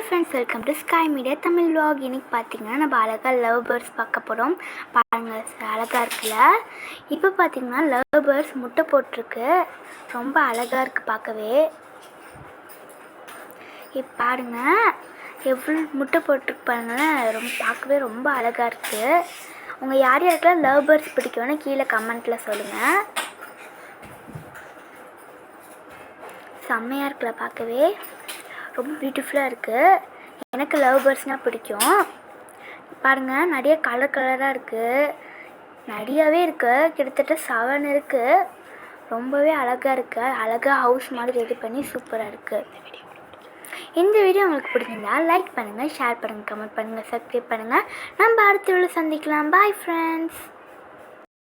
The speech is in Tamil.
Friends, welcome to ஸ்காய் media Tamil vlog. இன்றைக்கி பார்த்திங்கன்னா நம்ம அழகாக லவ் பேர்ட்ஸ் பார்க்க போகிறோம். பாருங்கள், அழகாக இருக்குல்ல. இப்போ பார்த்திங்கன்னா லவ் பேர்ட்ஸ் முட்டை போட்டிருக்கு. ரொம்ப அழகாக இருக்குது பார்க்கவே. இப்போ பாருங்கள் எவ்வளோ முட்டை போட்டிருக்கு பாருங்களேன். பார்க்கவே ரொம்ப அழகாக இருக்குது. உங்கள் யார் யாருக்கெல்லாம் லவ் பேர்ட்ஸ் பிடிக்கும்னு கீழே கமெண்ட்டில் சொல்லுங்கள். செம்மையாக இருக்குல்ல, பார்க்கவே ரொம்ப பியூட்டிஃபுல்லாக இருக்குது. எனக்கு லவ் பேர்ட்ஸ்னால் பிடிக்கும். பாருங்கள், நிறைய கலராக இருக்குது. நிறையாவே இருக்குது, கிட்டத்தட்ட 7 இருக்குது. ரொம்பவே அழகாக இருக்குது. அழகாக ஹவுஸ் மாதிரி ரெடி பண்ணி சூப்பராக இருக்குது. இந்த வீடியோ உங்களுக்கு பிடிச்சிருந்தா லைக் பண்ணுங்கள், ஷேர் பண்ணுங்கள், கமெண்ட் பண்ணுங்கள், சப்ஸ்கிரைப் பண்ணுங்கள். நம்ம அடுத்த வீடியோவில் சந்திக்கலாம். Bye friends.